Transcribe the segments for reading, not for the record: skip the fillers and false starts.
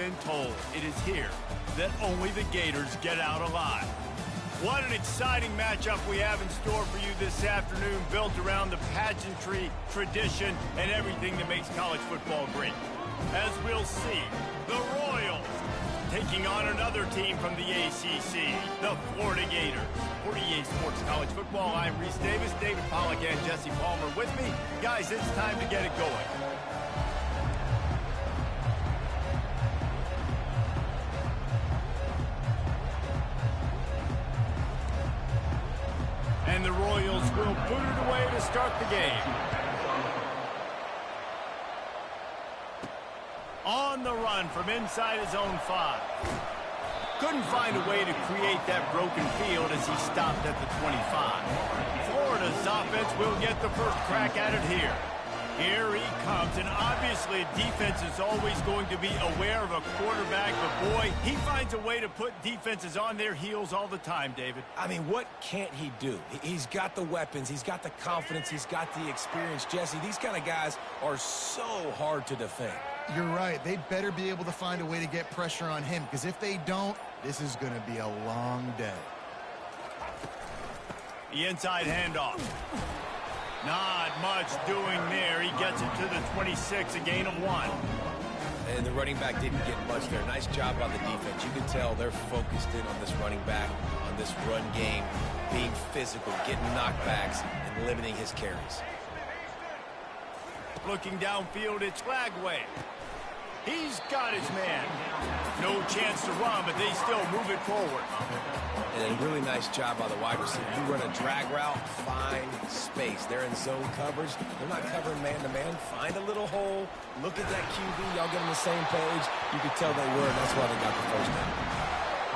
been told, it is here that only the Gators get out alive. What an exciting matchup we have in store for you this afternoon, built around the pageantry, tradition, and everything that makes college football great. As we'll see, the Royals taking on another team from the ACC, the Florida Gators. For EA Sports College Football, I'm Reese Davis, David Pollack, and Jesse Palmer with me. Guys, it's time to get it going. And the Royals will put it away to start the game. On the run from inside his own 5. Couldn't find a way to create that broken field as he stopped at the 25. Florida's offense will get the first crack at it here. Here he comes, and obviously defense is always going to be aware of a quarterback, but boy, he finds a way to put defenses on their heels all the time, David. I mean, what can't he do? He's got the weapons, he's got the confidence, he's got the experience. Jesse, these kind of guys are so hard to defend. You're right. They better be able to find a way to get pressure on him, because if they don't, this is going to be a long day. The inside handoff. Not much doing there. He gets it to the 26, a gain of 1. And the running back didn't get much there. Nice job on the defense. You can tell they're focused in on this running back, on this run game, being physical, getting knockbacks, and limiting his carries. Looking downfield, it's Lagway. He's got his man. No chance to run, but they still move it forward. And a really nice job by the wide receiver. You run a drag route, find space. They're in zone coverage. They're not covering man-to-man. Find a little hole. Look at that QB. Y'all get on the same page. You can tell they were, and that's why they got the first down.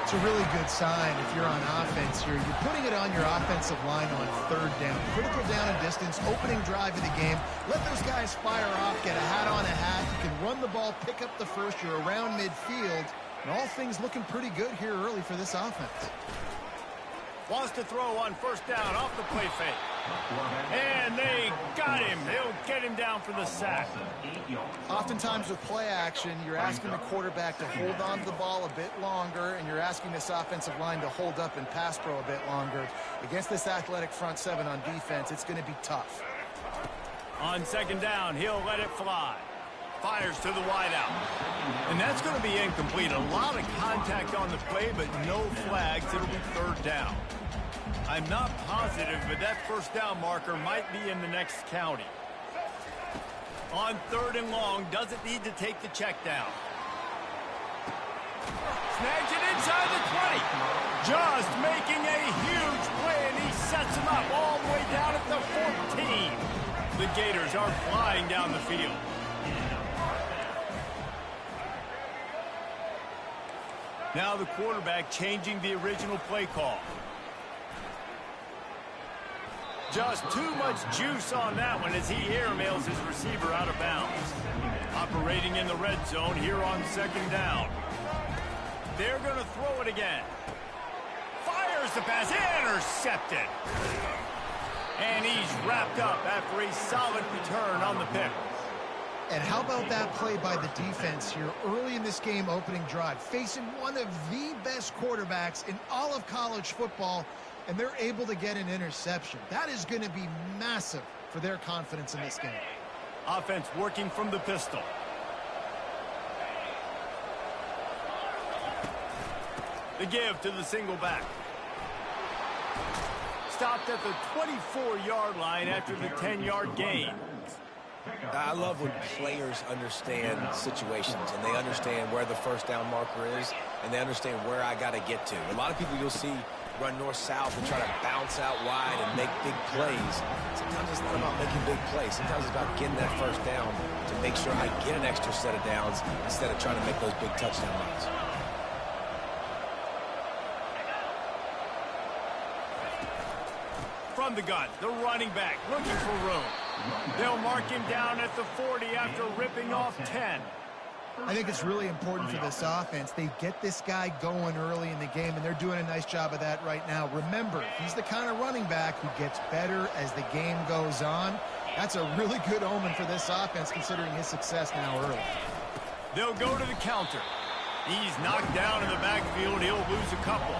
It's a really good sign if you're on offense here. You're putting it on your offensive line on 3rd down. Critical down and distance, opening drive of the game. Let those guys fire off, get a hat on a hat. You can run the ball, pick up the first. You're around midfield. And all things looking pretty good here early for this offense. Wants to throw on 1st down off the play fake. And they got him. They'll get him down for the sack. Oftentimes with play action, you're asking the quarterback to hold on to the ball a bit longer, and you're asking this offensive line to hold up and pass pro a bit longer. Against this athletic front 7 on defense, it's going to be tough. On 2nd down, he'll let it fly. Fires to the wideout. And that's going to be incomplete. A lot of contact on the play, but no flags. It'll be 3rd down. I'm not positive, but that 1st down marker might be in the next county. On 3rd and long, doesn't need to take the check down. Snags it inside the 20. Just making a huge play, and he sets him up all the way down at the 14. The Gators are flying down the field. Now the quarterback changing the original play call. Just too much juice on that one as he airmails his receiver out of bounds. Operating in the red zone here on 2nd down. They're going to throw it again. Fires the pass, intercepted. And he's wrapped up after a solid return on the pick. And how about that play by the defense here early in this game opening drive, facing one of the best quarterbacks in all of college football, and they're able to get an interception. That is going to be massive for their confidence in this game. Offense working from the pistol. The give to the single back. Stopped at the 24-yard line after the 10-yard gain. I love when players understand situations and they understand where the 1st down marker is and they understand where I got to get to. A lot of people you'll see run north-south and try to bounce out wide and make big plays. Sometimes it's not about making big plays. Sometimes it's about getting that 1st down to make sure I get an extra set of downs instead of trying to make those big touchdown runs. From the gun, the running back looking for room. They'll mark him down at the 40 after ripping off 10. I think it's really important for this offense. They get this guy going early in the game, and they're doing a nice job of that right now. Remember, he's the kind of running back who gets better as the game goes on. That's a really good omen for this offense, considering his success now early. They'll go to the counter. He's knocked down in the backfield. He'll lose a couple.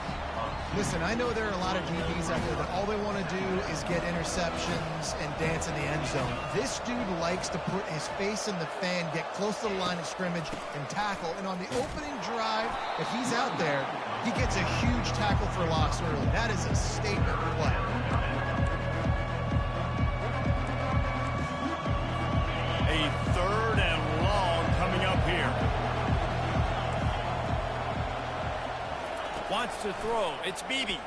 Listen, I know there are a lot of DBs out there that all they want to do is get interceptions and dance in the end zone. This dude likes to put his face in the fan, get close to the line of scrimmage, and tackle. And on the opening drive, if he's out there, he gets a huge tackle for loss early. That is a statement play. A 3rd and long coming up here. Wants to throw. It's Beebe.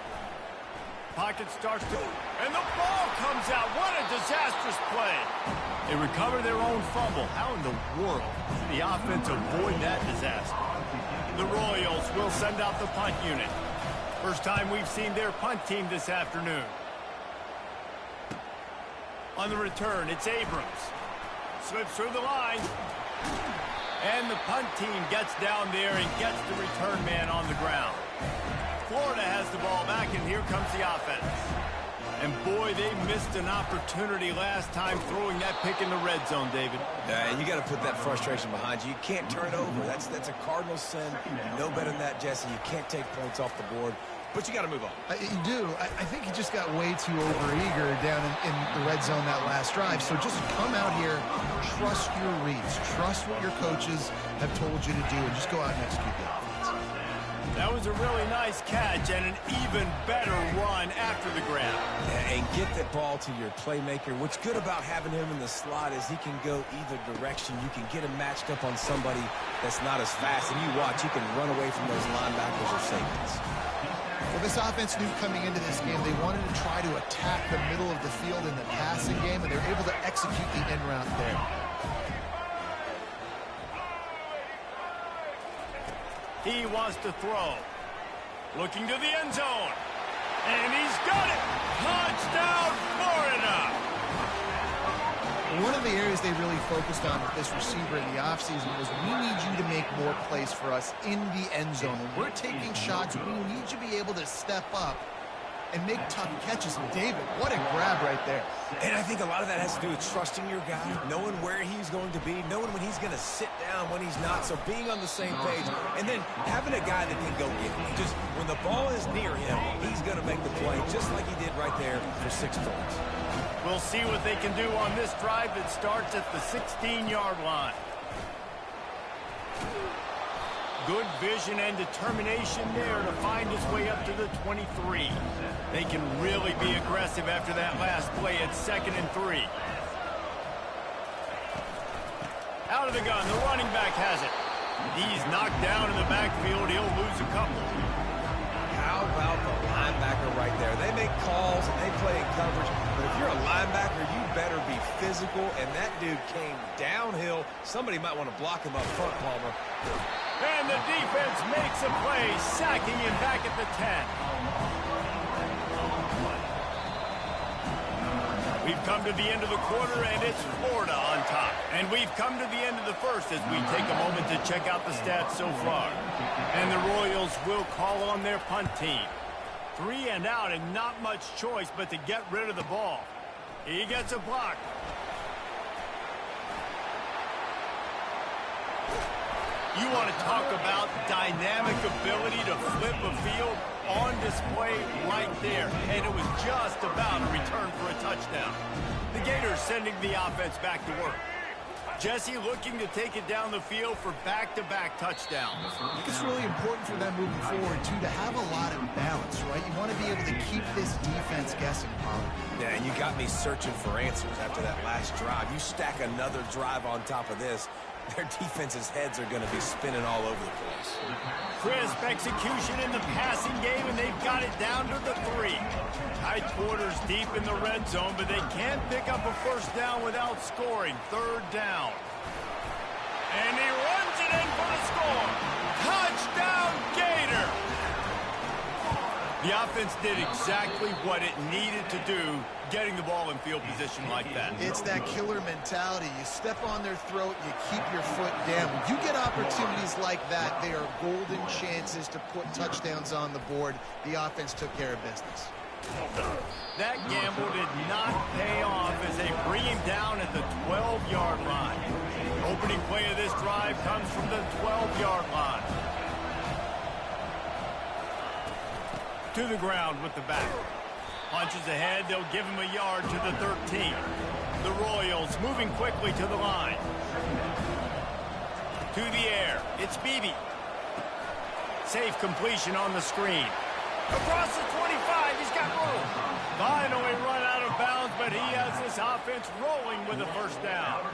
Pocket starts to... And the ball comes out. What a disastrous play. They recover their own fumble. How in the world did the offense avoid that disaster? The Royals will send out the punt unit. First time we've seen their punt team this afternoon. On the return, it's Abrams. Slips through the line. And the punt team gets down there and gets the return man on the ground. Florida has the ball back, and here comes the offense. And boy, they missed an opportunity last time throwing that pick in the red zone, David. You got to put that frustration behind you. You can't turn it over. That's a cardinal sin. You know better than that, Jesse. You can't take points off the board. But you got to move on. You do. I think he just got way too overeager down in the red zone that last drive. So just come out here, trust your reads, trust what your coaches have told you to do, and just go out and execute the offense. That was a really nice catch and an even better run after the grab. And get that ball to your playmaker. What's good about having him in the slot is he can go either direction. You can get him matched up on somebody that's not as fast. And you watch, he can run away from those linebackers or safeties. Well, this offense knew coming into this game they wanted to try to attack the middle of the field in the passing game, and they're able to execute the in route there. He wants to throw. Looking to the end zone. And he's got it. Touchdown, Florida. One of the areas they really focused on with this receiver in the offseason was we need you to make more plays for us in the end zone. When we're taking shots, we need you to be able to step up and make tough catches. And David, what a grab right there. And I think a lot of that has to do with trusting your guy, knowing where he's going to be, knowing when he's going to sit down, when he's not, so being on the same page, and then having a guy that can go get it. Just when the ball is near him, he's going to make the play, just like he did right there for 6 points. We'll see what they can do on this drive that starts at the 16-yard line. Good vision and determination there to find his way up to the 23. They can really be aggressive after that last play at 2nd and 3. Out of the gun, the running back has it. He's knocked down in the backfield. He'll lose a couple. How about the linebacker right there? They make calls and they play in coverage, but if you're a linebacker, you better be physical, and that dude came downhill. Somebody might want to block him up front, Palmer. And the defense makes a play, sacking him back at the 10. We've come to the end of the quarter, and it's Florida on top. And we've come to the end of the first as we take a moment to check out the stats so far. And the Royals will call on their punt team. 3 and out, and not much choice but to get rid of the ball. He gets a block. You want to talk about dynamic ability to flip a field on display right there. And it was just about a return for a touchdown. The Gators sending the offense back to work. Jesse looking to take it down the field for back-to-back touchdowns. I think it's really important for them moving forward, too, to have a lot of balance, right? You want to be able to keep this defense guessing, Pollard. Yeah, and you got me searching for answers after that last drive. You stack another drive on top of this, their defense's heads are going to be spinning all over the place. Crisp execution in the passing game, and they've got it down to the 3. Tight quarters deep in the red zone, but they can't pick up a first down without scoring. 3rd down. And he runs it in for the score. Touchdown, Gator! The offense did exactly what it needed to do, getting the ball in field position like that. It's that killer mentality. You step on their throat, you keep your foot down. When you get opportunities like that, they are golden chances to put touchdowns on the board. The offense took care of business. That gamble did not pay off as they bring him down at the 12-yard line. The opening play of this drive comes from the 12-yard line. To the ground with the back. Punches ahead, they'll give him a yard to the 13. The Royals moving quickly to the line. To the air, it's Beebe. Safe completion on the screen. Across the 25, he's got room. Finally run out of bounds, but he has this offense rolling with a first down.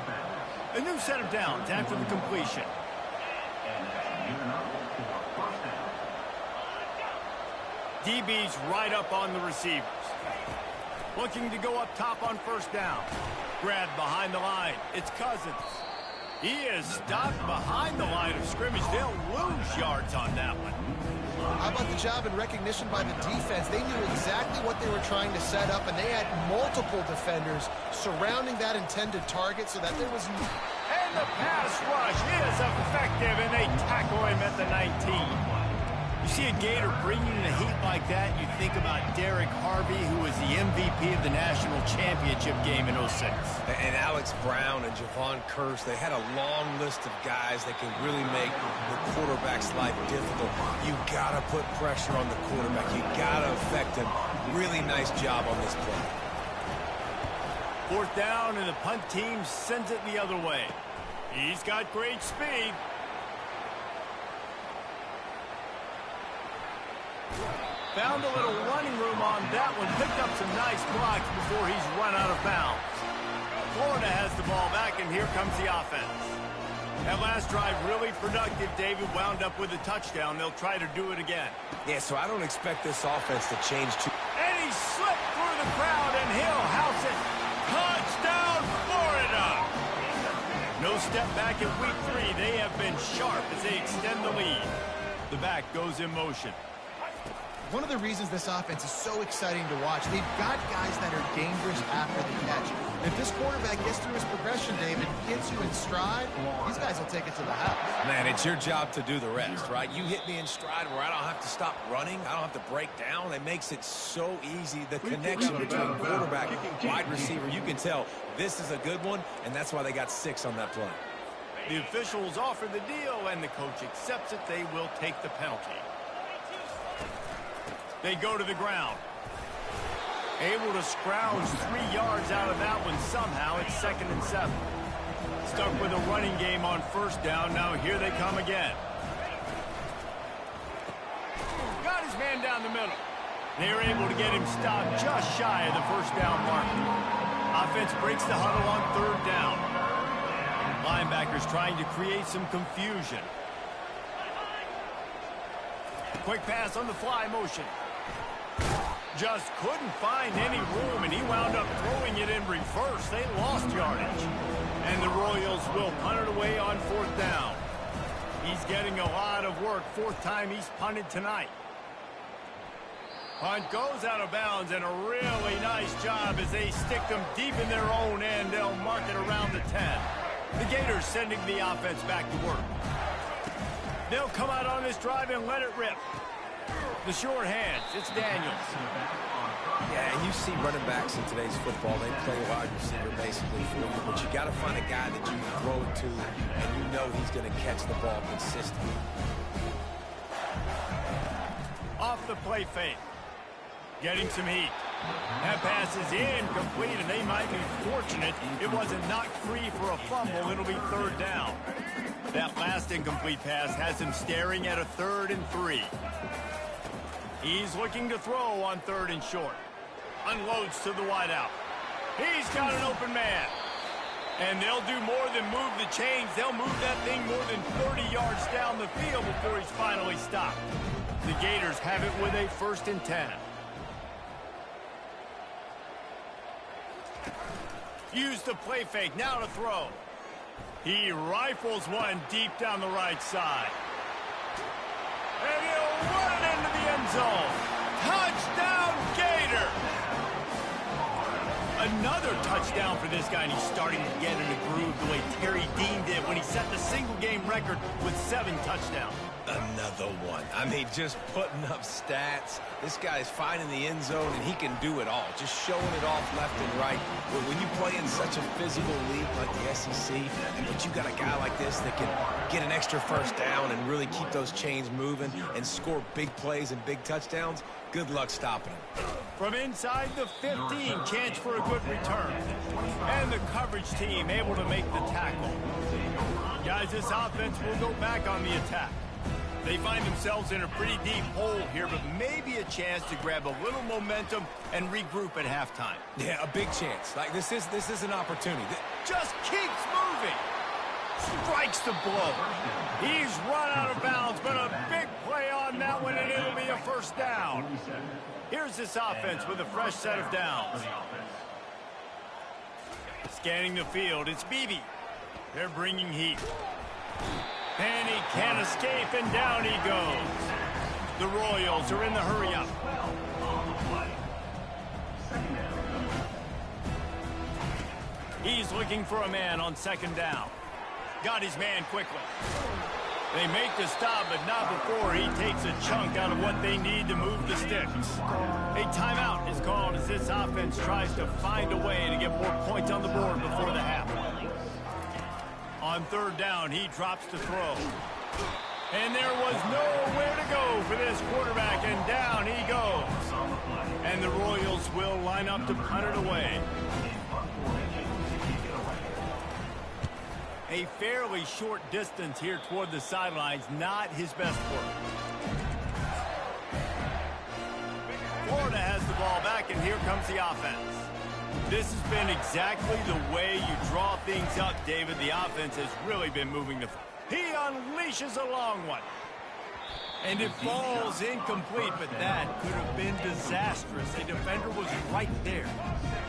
A new set of downs after the completion. DB's right up on the receivers. Looking to go up top on first down. Grabbed behind the line. It's Cousins. He is stopped behind the line of scrimmage. They'll lose yards on that one. How about the job and recognition by the defense? They knew exactly what they were trying to set up, and they had multiple defenders surrounding that intended target so that there was... And the pass rush is effective, and they tackle him at the 19. You see a Gator bringing the heat like that, you think about Derek Harvey, who was the MVP of the national championship game in 06. And Alex Brown and Javon Kearse, they had a long list of guys that can really make the quarterback's life difficult. You got to put pressure on the quarterback. You got to affect him. Really nice job on this play. Fourth down, and the punt team sends it the other way. He's got great speed. Found a little running room on that one. Picked up some nice blocks before he's run out of bounds. Florida has the ball back, and here comes the offense. That last drive really productive. David wound up with a touchdown. They'll try to do it again. Yeah, so I don't expect this offense to change too... And he slipped through the crowd, and he'll house it. Touchdown, Florida! No step back in week 3. They have been sharp as they extend the lead. The back goes in motion. One of the reasons this offense is so exciting to watch, they've got guys that are dangerous after the catch. If this quarterback gets through his progression, David, gets you in stride, these guys will take it to the house. Man, it's your job to do the rest, right? You hit me in stride where I don't have to stop running. I don't have to break down. It makes it so easy. The connection between quarterback and wide receiver, you can tell this is a good one, and that's why they got 6 on that play. The officials offer the deal, and the coach accepts it. They will take the penalty. They go to the ground. Able to scrounge 3 yards out of that one somehow. It's 2nd and 7. Stuck with a running game on first down. Now here they come again. Got his man down the middle. They were able to get him stopped just shy of the first down mark. Offense breaks the huddle on 3rd down. Linebackers trying to create some confusion. Quick pass on the fly motion. Just couldn't find any room, and he wound up throwing it in reverse. They lost yardage. And the Royals will punt it away on 4th down. He's getting a lot of work. 4th time he's punted tonight. Punt goes out of bounds, and a really nice job as they stick them deep in their own end. They'll mark it around the 10. The Gators sending the offense back to work. They'll come out on this drive and let it rip. The short hands, it's Daniels. Yeah, and you see running backs in today's football, they play wide receiver basically for you, but you got to find a guy that you can throw it to, and you know he's going to catch the ball consistently. Off the play fake. Getting some heat. That pass is incomplete, and they might be fortunate it wasn't knocked free for a fumble. It'll be 3rd down. That last incomplete pass has him staring at a 3rd and 3. He's looking to throw on 3rd and short. Unloads to the wideout. He's got an open man. And they'll do more than move the chains. They'll move that thing more than 30 yards down the field before he's finally stopped. The Gators have it with a 1st and 10. Use the play fake, now to throw. He rifles one deep down the right side. And he'll run it into the end zone. Touchdown, Gator! Another touchdown for this guy, and he's starting to get in a groove the way Terry Dean did when he set the single-game record with 7 touchdowns. Another one. I mean, just putting up stats. This guy's finding the end zone, and he can do it all. Just showing it off left and right. When you play in such a physical league like the SEC, but you got a guy like this that can get an extra 1st down and really keep those chains moving and score big plays and big touchdowns, Good luck stopping him. From inside the 15, chance for a good return. And the coverage team able to make the tackle. Guys, this offense will go back on the attack. They find themselves in a pretty deep hole here, but maybe a chance to grab a little momentum and regroup at halftime. Yeah, a big chance. Like, this is an opportunity. Just keeps moving. Strikes the blow. He's run out of bounds, but a big play on that one, and it'll be a first down. Here's this offense with a fresh set of downs. Scanning the field, it's Beebe. They're bringing heat. And he can't escape, and down he goes. The Royals are in the hurry-up. He's looking for a man on second down. Got his man quickly. They make the stop, but not before he takes a chunk out of what they need to move the sticks. A timeout is called as this offense tries to find a way to get more points on the board before the half. On third down, he drops to throw. And there was nowhere to go for this quarterback, and down he goes. And the Royals will line up to punt it away. A fairly short distance here toward the sidelines, not his best work. Florida has the ball back, and here comes the offense. This has been exactly the way you draw things up, David. The offense has really been moving the... He unleashes a long one. And it falls incomplete, but that could have been disastrous. A defender was right there.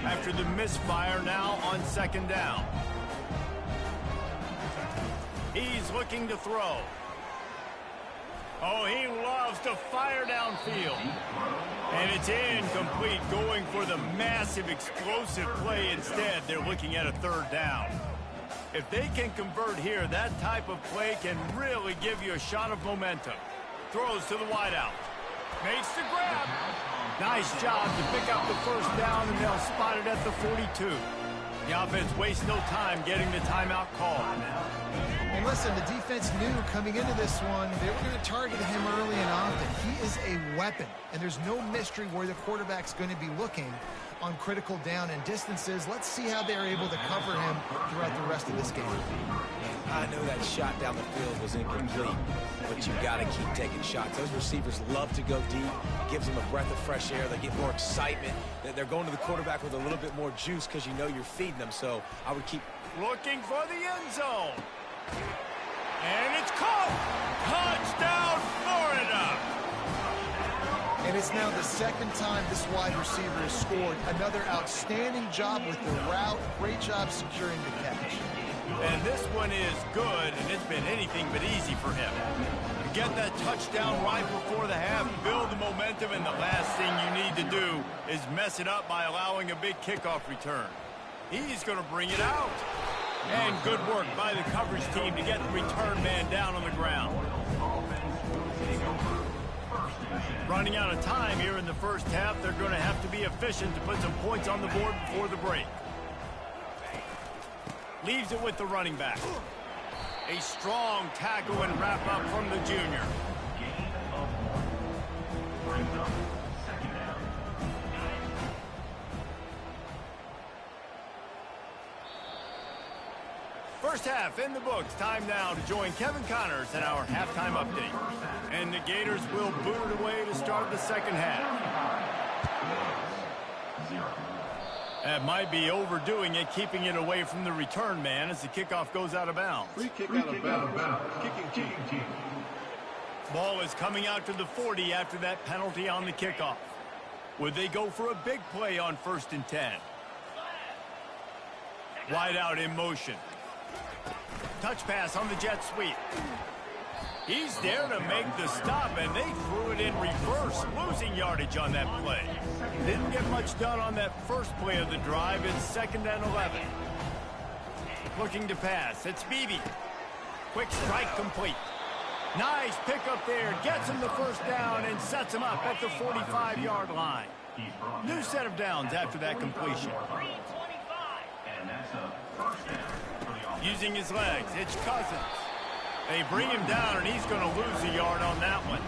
After the misfire, now on second down. He's looking to throw. Oh, he loves to fire downfield. And it's incomplete, going for the massive explosive play instead. They're looking at a third down. If they can convert here, that type of play can really give you a shot of momentum. Throws to the wideout. Makes the grab. Nice job to pick up the first down, and they'll spot it at the 42. The offense wastes no time getting the timeout call. And listen, the defense knew coming into this one, they were going to target him early and often. He is a weapon, and there's no mystery where the quarterback's going to be looking on critical down and distances. Let's see how they're able to cover him throughout the rest of this game. I know that shot down the field was incomplete, but you've got to keep taking shots. Those receivers love to go deep. It gives them a breath of fresh air. They get more excitement. They're going to the quarterback with a little bit more juice because you know you're feeding them. So I would keep looking for the end zone. And it's caught. Touchdown, Florida. And it's now the second time this wide receiver has scored. Another outstanding job with the route. Great job securing the catch. And this one is good, and it's been anything but easy for him. Get that touchdown right before the half, build the momentum, and the last thing you need to do is mess it up by allowing a big kickoff return. He's going to bring it out. And good work by the coverage team to get the return man down on the ground. Running out of time here in the first half, they're going to have to be efficient to put some points on the board before the break. Leaves it with the running back. A strong tackle and wrap up from the junior. First half in the books. Time now to join Kevin Connors in our halftime update. And the Gators will boot it away to start the second half. That might be overdoing it, keeping it away from the return man as the kickoff goes out of bounds. Free kick out of bounds. Kicking team. Ball is coming out to the 40 after that penalty on the kickoff. Would they go for a big play on 1st and 10? Wide out in motion. Touch pass on the jet sweep. He's there to make the stop, and they threw it in reverse, losing yardage on that play. Didn't get much done on that first play of the drive. It's 2nd and 11. Looking to pass. It's Beebe. Quick strike complete. Nice pickup there. Gets him the first down and sets him up at the 45-yard line. New set of downs after that completion. Using his legs, it's Cousins. They bring him down, and he's going to lose a yard on that one.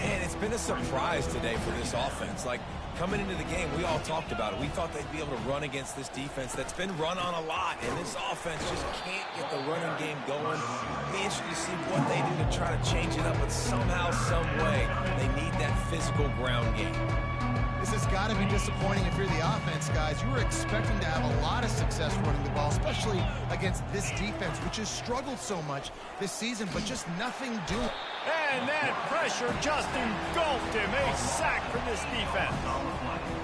And it's been a surprise today for this offense. Like, coming into the game, we all talked about it. We thought they'd be able to run against this defense that's been run on a lot, and this offense just can't get the running game going. Be interested to see what they do to try to change it up, but somehow, some way, they need that physical ground game. This has got to be disappointing if you're the offense, guys. You were expecting to have a lot of success running the ball, especially against this defense, which has struggled so much this season, but just nothing doing. And that pressure just engulfed him. A sack for this defense.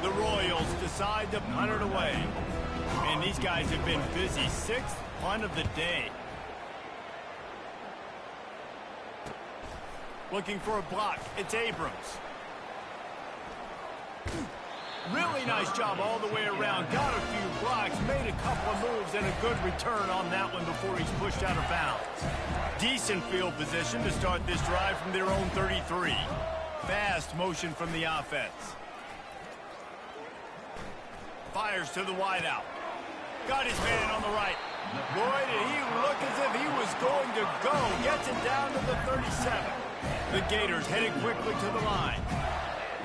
The Royals decide to punt it away. And these guys have been busy. 6th punt of the day. Looking for a block. It's Abrams. Really nice job all the way around. Got a few blocks, made a couple of moves, and a good return on that one before he's pushed out of bounds. Decent field position to start this drive from their own 33. Fast motion from the offense. Fires to the wideout. Got his man on the right. Boy, did he look as if he was going to go. Gets it down to the 37. The Gators headed quickly to the line.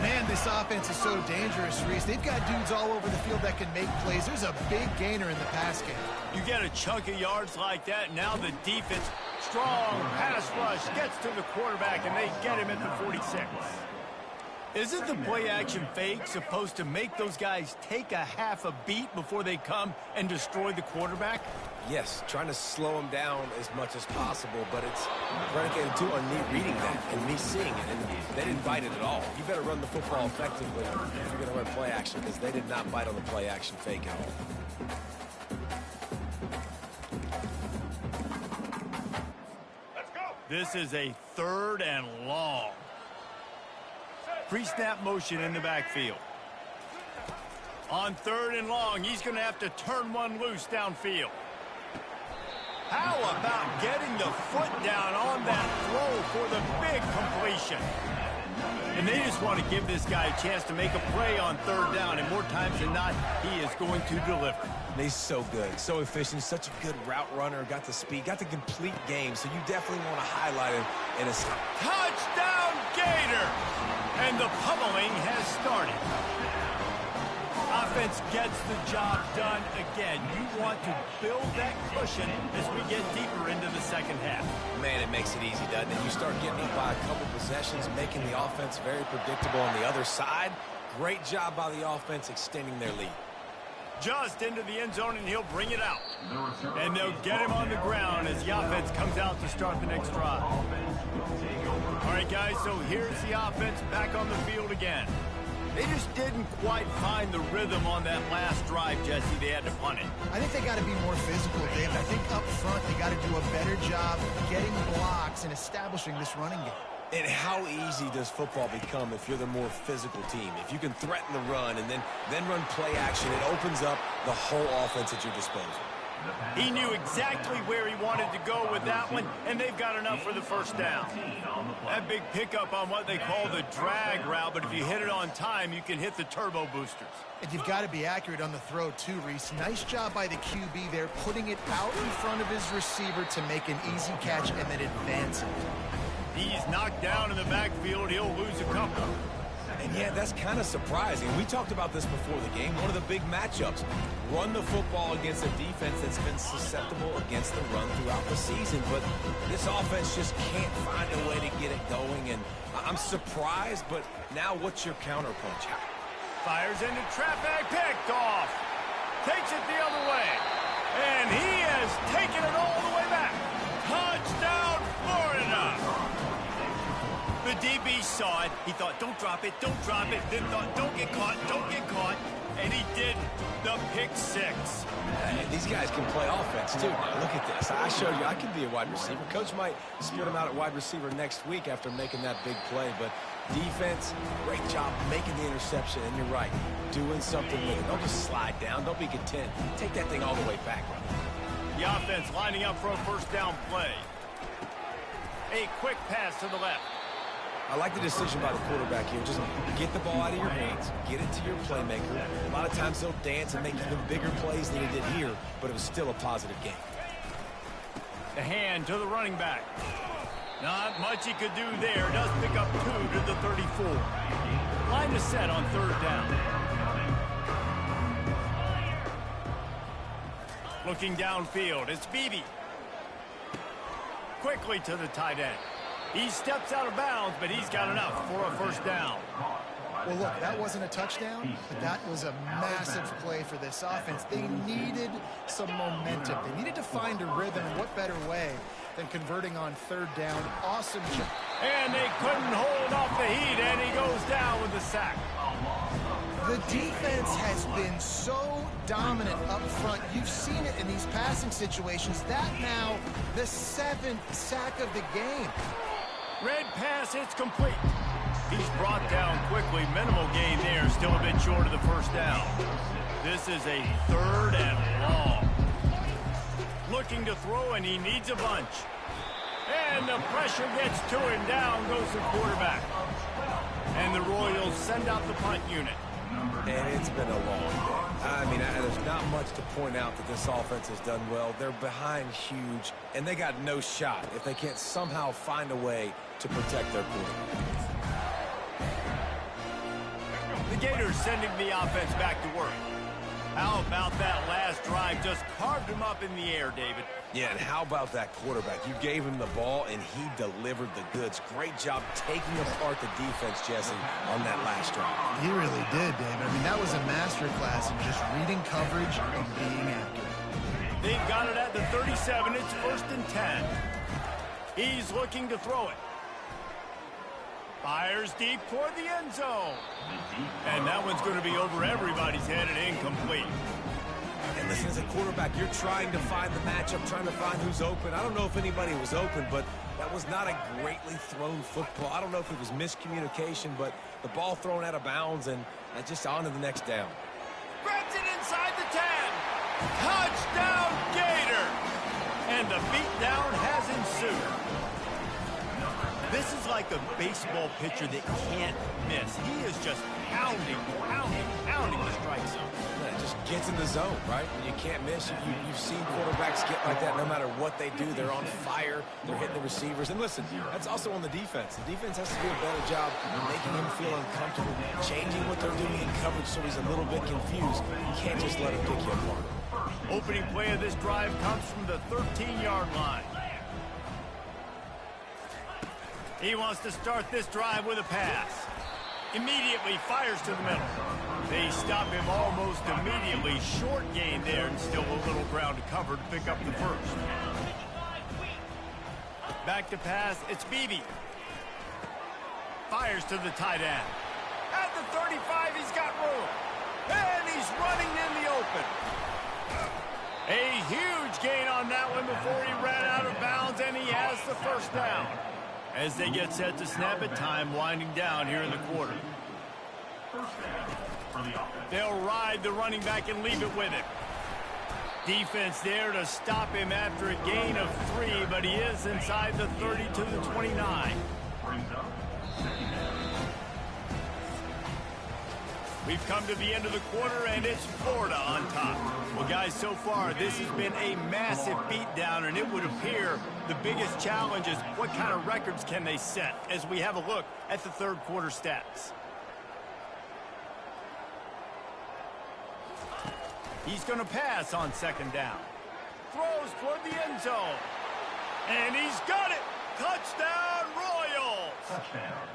Man, this offense is so dangerous, Reese. They've got dudes all over the field that can make plays. There's a big gainer in the pass game. You get a chunk of yards like that, now the defense, strong pass rush, gets to the quarterback, and they get him at the 46. Isn't the play-action fake supposed to make those guys take a half a beat before they come and destroy the quarterback? Yes, trying to slow him down as much as possible, but it's predicated too on me reading that and me seeing it, and they didn't bite it at all. You better run the football effectively if you're going to run play action, because they did not bite on the play action fake at all. Let's go. This is a 3rd and long. Pre-snap motion in the backfield. On 3rd and long, he's going to have to turn one loose downfield. How about getting the foot down on that throw for the big completion? And they just want to give this guy a chance to make a play on 3rd down, and more times than not, he is going to deliver. He's so good, so efficient, such a good route runner, got the speed, got the complete game, so you definitely want to highlight him in a... Touchdown, Gator! And the pummeling has started. Offense gets the job done again. You want to build that cushion as we get deeper into the second half. Man, it makes it easy, doesn't it? You start getting up by a couple possessions, making the offense very predictable on the other side. Great job by the offense extending their lead. Just into the end zone, and he'll bring it out. And they'll get him on the ground as the offense comes out to start the next drive. All right, guys, so here's the offense back on the field again. They just didn't quite find the rhythm on that last drive, Jesse. They had to punt it. I think they got to be more physical, David. I think up front they got to do a better job getting blocks and establishing this running game. And how easy does football become if you're the more physical team? If you can threaten the run and then run play action, it opens up the whole offense at your disposal. He knew exactly where he wanted to go with that one, and they've got enough for the first down. That big pickup on what they call the drag route, but if you hit it on time, you can hit the turbo boosters. And you've got to be accurate on the throw, too, Reese. Nice job by the QB there, putting it out in front of his receiver to make an easy catch and then advance it. He's knocked down in the backfield. He'll lose a couple. And yeah, that's kind of surprising. We talked about this before the game. One of the big matchups. Run the football against a defense that's been susceptible against the run throughout the season. But this offense just can't find a way to get it going. And I'm surprised, but now what's your counterpunch? Fires into traffic, picked off. Takes it the other way. And he has taken it all the way back. Touchdown, Florida. The DB saw it. He thought, don't drop it, don't drop it. Then thought, don't get caught, don't get caught. And he didn't. The pick six. These guys can play offense, too. Now, look at this. I showed you I can be a wide receiver. Coach might split him out at wide receiver next week after making that big play. But defense, great job making the interception. And you're right, doing something with it. Don't just slide down. Don't be content. Take that thing all the way back. The offense lining up for a first down play. A quick pass to the left. I like the decision by the quarterback here. Just get the ball out of your hands, get it to your playmaker. A lot of times they'll dance and make even bigger plays than he did here, but it was still a positive game. The hand to the running back. Not much he could do there. Does pick up 2 to the 34. Line to set on 3rd down. Looking downfield, it's Beebe. Quickly to the tight end. He steps out of bounds, but he's got enough for a 1st down. Well, look, that wasn't a touchdown, but that was a massive play for this offense. They needed some momentum. They needed to find a rhythm, and what better way than converting on 3rd down. Awesome job. And they couldn't hold off the heat, and he goes down with the sack. The defense has been so dominant up front. You've seen it in these passing situations. That now the 7th sack of the game. Red pass, it's complete. He's brought down quickly. Minimal gain there. Still a bit short of the 1st down. This is a 3rd and long. Looking to throw, and he needs a bunch. And the pressure gets to him. Down goes the quarterback. And the Royals send out the punt unit. And it's been a long day. I mean, there's not much to point out that this offense has done well. They're behind huge, and they got no shot if they can't somehow find a way to protect their quarterback. The Gators sending the offense back to work. How about that last drive? Just carved him up in the air, David. Yeah, and how about that quarterback? You gave him the ball, and he delivered the goods. Great job taking apart the defense, Jesse, on that last drive. He really did, David. I mean, that was a masterclass in just reading coverage and being accurate. They've got it at the 37. It's 1st and 10. He's looking to throw it. Fires deep toward the end zone. And that one's going to be over everybody's head and incomplete. And listen, as a quarterback, you're trying to find the matchup, trying to find who's open. I don't know if anybody was open, but that was not a greatly thrown football. I don't know if it was miscommunication, but the ball thrown out of bounds and just on to the next down. Grabs it inside the 10. Touchdown, Gator! And the beatdown has ensued. This is like a baseball pitcher that can't miss. He is just pounding the strike zone. Yeah, it just gets in the zone, right? When you can't miss, you've seen quarterbacks get like that no matter what they do. They're on fire. They're hitting the receivers. And listen, that's also on the defense. The defense has to do a better job making him feel uncomfortable, changing what they're doing in coverage so he's a little bit confused. You can't just let him pick you apart. Opening play of this drive comes from the 13-yard line. He wants to start this drive with a pass. Immediately fires to the middle. They stop him almost immediately. Short gain there and still a little ground to cover to pick up the 1st. Back to pass, it's Beebe. Fires to the tight end. At the 35, he's got room. And he's running in the open. A huge gain on that one before he ran out of bounds, and he has the 1st down. As they get set to snap it, time winding down here in the quarter. They'll ride the running back and leave it with him. Defense there to stop him after a gain of 3, but he is inside the 30 to the 29. We've come to the end of the quarter, and it's Florida on top. Well, guys, so far, this has been a massive beatdown, and it would appear the biggest challenge is what kind of records can they set as we have a look at the 3rd quarter stats. He's going to pass on 2nd down. Throws toward the end zone. And he's got it. Touchdown, Royals. Touchdown,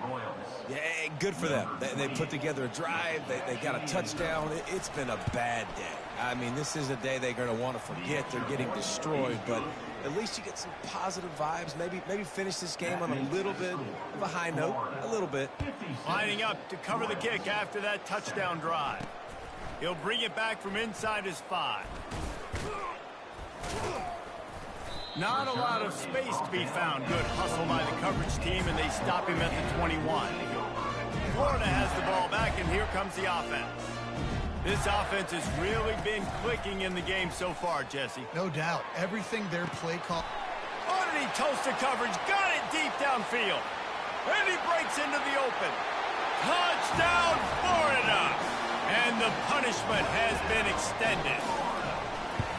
Royals. Yeah, good for them. They put together a drive. They got a touchdown. It's been a bad day. I mean, this is a day they're going to want to forget. They're getting destroyed, but at least you get some positive vibes. Maybe finish this game on a little bit of a high note, a little bit. Lining up to cover the kick after that touchdown drive. He'll bring it back from inside his 5. Not a lot of space to be found. Good hustle by the coverage team, and they stop him at the 21. Florida has the ball back, and here comes the offense. This offense has really been clicking in the game so far, Jesse. No doubt. Everything their play call. Underneath toasted coverage, got it deep downfield. And he breaks into the open. Touchdown, Florida! And the punishment has been extended.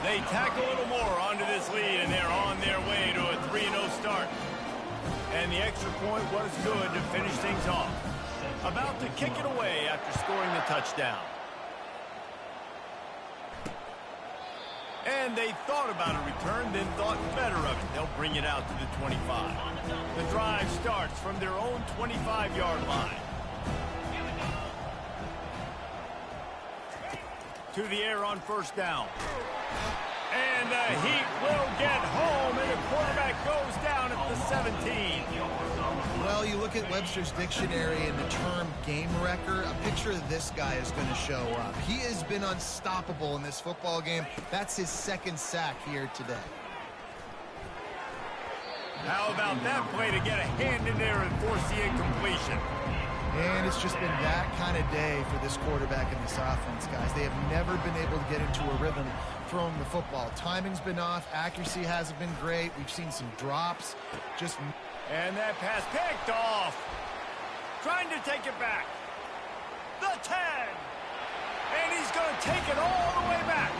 They tack a little more onto this lead, and they're on their way to a 3-0 start. And the extra point was good to finish things off. About to kick it away after scoring the touchdown. And they thought about a return, then thought better of it. They'll bring it out to the 25. The drive starts from their own 25-yard line. To the air on first down. And the Heat will get home, and the quarterback goes down at the 17. Well, you look at Webster's dictionary and the term game wrecker, a picture of this guy is going to show up. He has been unstoppable in this football game. That's his second sack here today. How about that play to get a hand in there and force the incompletion? And it's just been that kind of day for this quarterback and this offense, guys. They have never been able to get into a rhythm throwing the football. Timing's been off. Accuracy hasn't been great. We've seen some drops. And that pass picked off. Trying to take it back. The 10. And he's going to take it all the way back.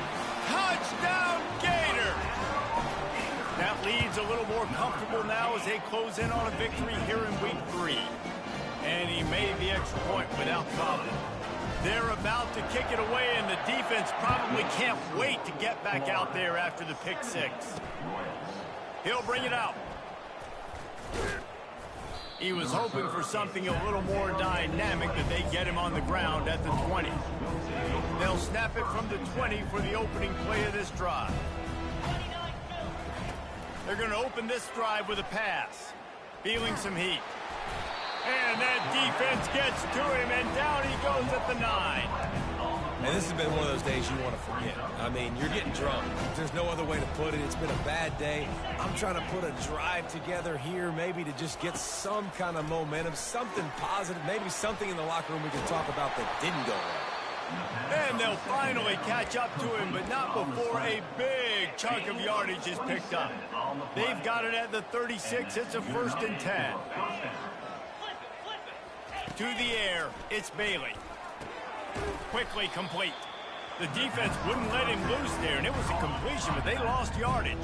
Touchdown, Gators. That lead's a little more comfortable now as they close in on a victory here in week 3. And he made the extra point without problem. They're about to kick it away, and the defense probably can't wait to get back out there after the pick 6. He'll bring it out. He was hoping for something a little more dynamic, but they get him on the ground at the 20. They'll snap it from the 20 for the opening play of this drive. They're going to open this drive with a pass. Feeling some heat. And that defense gets to him, and down he goes at the 9. And this has been one of those days you want to forget. I mean, you're getting drunk. There's no other way to put it. It's been a bad day. I'm trying to put a drive together here, maybe to just get some kind of momentum, something positive, maybe something in the locker room we can talk about that didn't go well. And they'll finally catch up to him, but not before a big chunk of yardage is picked up. They've got it at the 36. It's a 1st and 10. To the air, it's Bailey. Quickly complete. The defense wouldn't let him loose there, and it was a completion, but they lost yardage.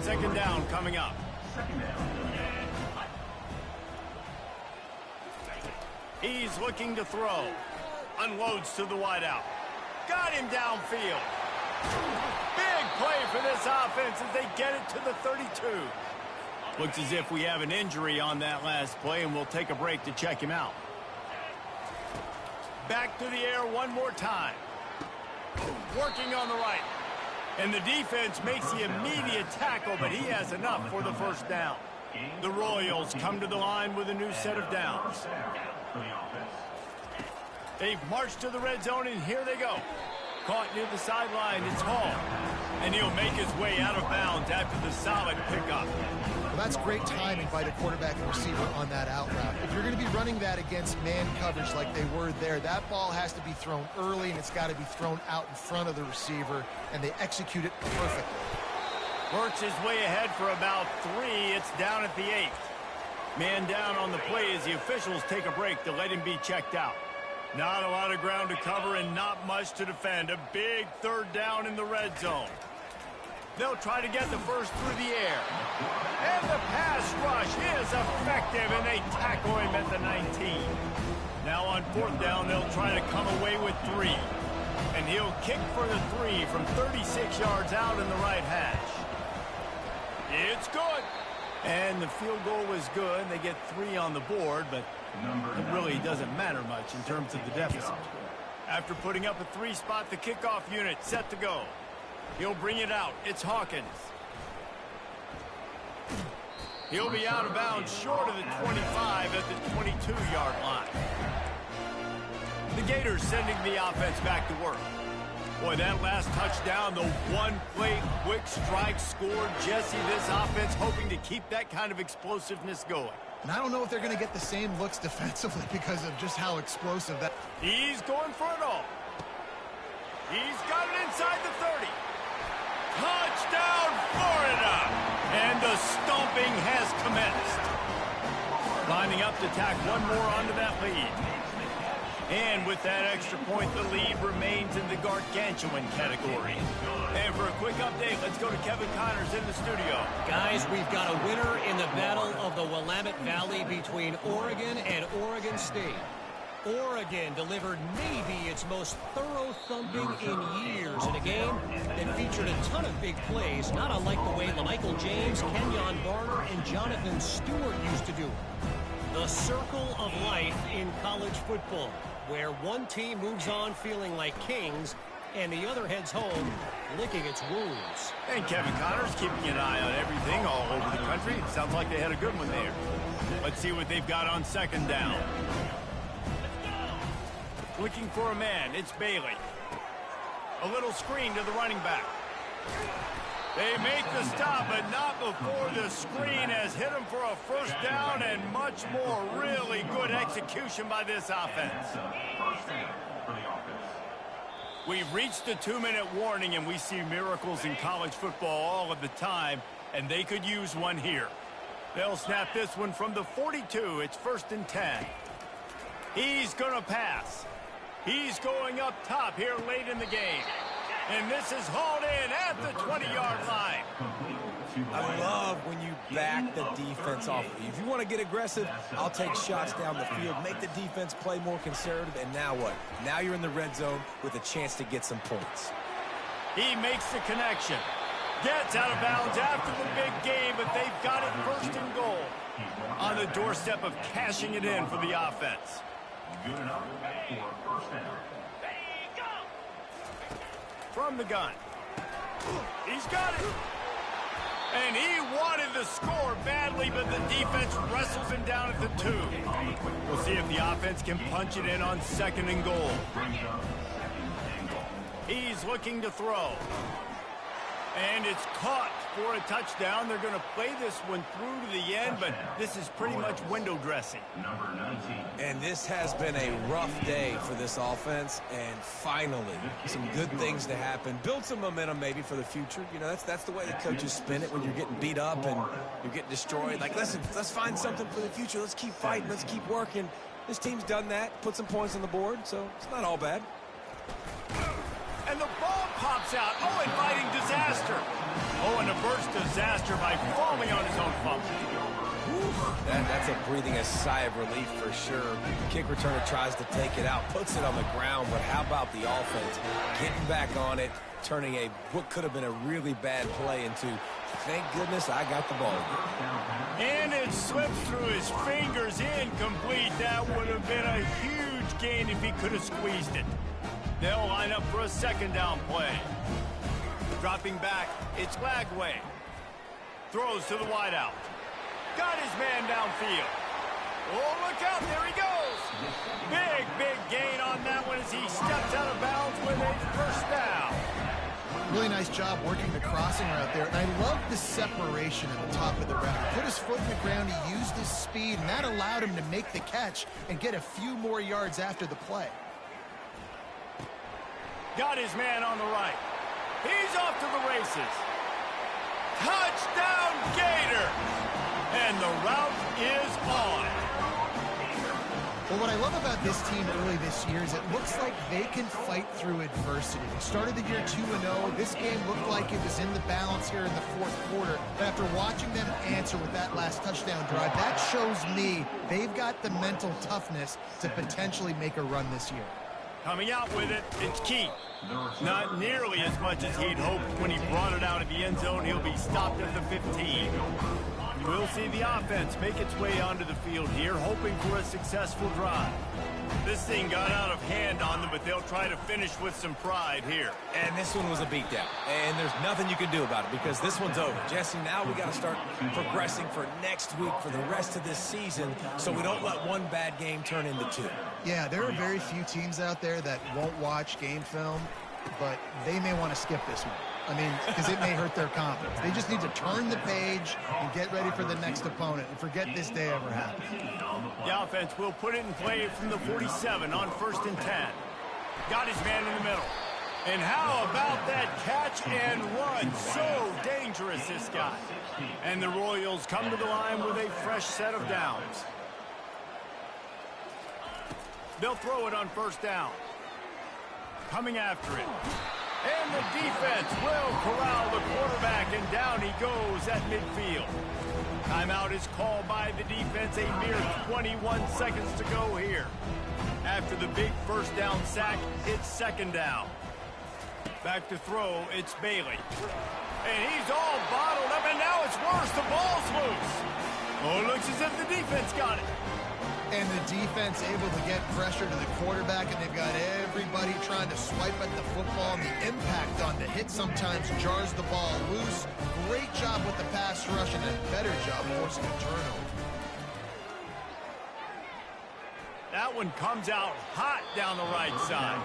2nd down coming up. He's looking to throw. Unloads to the wideout. Got him downfield. Big play for this offense as they get it to the 32. Looks as if we have an injury on that last play, and we'll take a break to check him out. Back to the air one more time. Working on the right. And the defense makes the immediate tackle, but he has enough for the 1st down. The Royals come to the line with a new set of downs. They've marched to the red zone, and here they go. Caught near the sideline, it's Hall. And he'll make his way out of bounds after the solid pickup. Well, that's great timing by the quarterback and receiver on that out route. If you're going to be running that against man coverage like they were there, that ball has to be thrown early, and it's got to be thrown out in front of the receiver, and they execute it perfectly. Works his way ahead for about 3. It's down at the 8. Man down on the play as the officials take a break to let him be checked out. Not a lot of ground to cover and not much to defend. A big 3rd down in the red zone. They'll try to get the first through the air. And the pass rush is effective, and they tackle him at the 19. Now on 4th down, they'll try to come away with 3. And he'll kick for the 3 from 36 yards out in the right hash. It's good. And the field goal was good. They get 3 on the board, but it really doesn't matter much in terms of the deficit. After putting up a 3 spot, the kickoff unit set to go. He'll bring it out. It's Hawkins. He'll be out of bounds short of the 25 at the 22-yard line. The Gators sending the offense back to work. Boy, that last touchdown, the one-play quick strike scored. Jesse, this offense hoping to keep that kind of explosiveness going. And I don't know if they're going to get the same looks defensively because of just how explosive that... He's going for it all. He's got it inside the 30. Touchdown, Florida! And the stomping has commenced. Lining up to tack one more onto that lead. And with that extra point, the lead remains in the gargantuan category. And for a quick update, let's go to Kevin Connors in the studio. Guys, we've got a winner in the battle of the Willamette Valley between Oregon and Oregon State. Oregon delivered maybe its most thorough thumping in years in a game that featured a ton of big plays, not unlike the way LaMichael James, Kenyon Barner, and Jonathan Stewart used to do it. The circle of life in college football, where one team moves on feeling like kings and the other heads home licking its wounds. And Kevin Connors keeping an eye on everything all over the country. It sounds like they had a good one there. Let's see what they've got on second down. Looking for a man, it's Bailey. A little screen to the running back. They make the stop, but not before the screen has hit them for a first down and much more. Really good execution by this offense. We've reached the 2-minute warning, and we see miracles in college football all of the time, and they could use one here. They'll snap this one from the 42. It's 1st and 10. He's going to pass. He's going up top here late in the game. And this is hauled in at the 20-yard line. I love when you back the defense off of you. If you want to get aggressive, I'll take shots down the field, make the defense play more conservative, and now what? Now you're in the red zone with a chance to get some points. He makes the connection. Gets out of bounds after the big game, but they've got it 1st and goal. On the doorstep of cashing it in for the offense. Good enough for 1st down. From the gun. He's got it. And he wanted the score badly, but the defense wrestles him down at the 2. We'll see if the offense can punch it in on 2nd and goal. He's looking to throw. And it's caught for a touchdown. They're going to play this one through to the end, but this is pretty much window dressing. And this has been a rough day for this offense, and finally, some good things to happen. Build some momentum maybe for the future. You know, that's the way the coaches spin it when you're getting beat up and you're getting destroyed. Like, listen, let's find something for the future. Let's keep fighting. Let's keep working. This team's done that, put some points on the board, so it's not all bad. And the ball pops out. Oh, inviting disaster. Oh, and a burst disaster by falling on his own fumble. That's a breathing a sigh of relief for sure. The kick returner tries to take it out, puts it on the ground, but how about the offense getting back on it, turning what could have been a really bad play into, thank goodness I got the ball. And it slips through his fingers, incomplete. That would have been a huge gain if he could have squeezed it. They'll line up for a 2nd down play. Dropping back, it's Lagway. Throws to the wideout. Got his man downfield. Oh, look out, there he goes. Big gain on that one as he steps out of bounds with a 1st down. Really nice job working the crossing route there. And I love the separation at the top of the route. He put his foot in the ground, he used his speed, and that allowed him to make the catch and get a few more yards after the play. Got his man on the right. He's off to the races. Touchdown, Gators! And the route is on. Well, what I love about this team early this year is it looks like they can fight through adversity. They started the year 2-0. This game looked like it was in the balance here in the 4th quarter. But after watching them answer with that last touchdown drive, that shows me they've got the mental toughness to potentially make a run this year. Coming out with it, it's Keith. Not nearly as much as he'd hoped when he brought it out of the end zone. He'll be stopped at the 15. We'll see the offense make its way onto the field here, hoping for a successful drive. This thing got out of hand on them, but they'll try to finish with some pride here. And this one was a beatdown. And there's nothing you can do about it because this one's over. Jesse, now we got to start progressing for next week for the rest of this season so we don't let one bad game turn into 2. Yeah, there are very few teams out there that won't watch game film, but they may want to skip this one. I mean, because it may hurt their confidence. They just need to turn the page and get ready for the next opponent and forget this day ever happened. The offense will put it in play from the 47 on 1st and 10. Got his man in the middle. And how about that catch and run? So dangerous, this guy. And the Royals come to the line with a fresh set of downs. They'll throw it on first down. Coming after it. And the defense will corral the quarterback, and down he goes at midfield. Timeout is called by the defense. A mere 21 seconds to go here. After the big first down sack, it's second down. Back to throw, it's Bailey. And he's all bottled up, and now it's worse. The ball's loose. Oh, it looks as if the defense got it. And the defense able to get pressure to the quarterback, and they've got everybody trying to swipe at the football, and the impact on the hit sometimes jars the ball loose. Great job with the pass rush, and a better job forcing a turnover. That one comes out hot down the right side.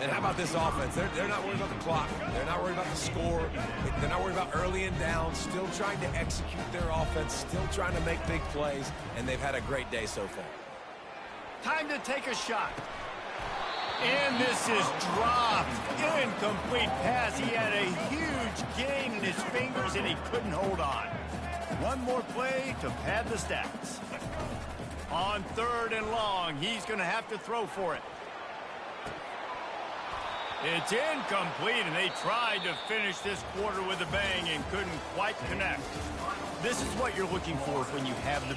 And how about this offense? They're not worried about the clock. They're not worried about the score. They're not worried about early and down. Still trying to execute their offense. Still trying to make big plays. And they've had a great day so far. Time to take a shot. And this is dropped. Incomplete pass. He had a huge gain in his fingers, and he couldn't hold on. One more play to pad the stats. On third and long, he's going to have to throw for it. It's incomplete, and they tried to finish this quarter with a bang and couldn't quite connect. This is what you're looking for when you have the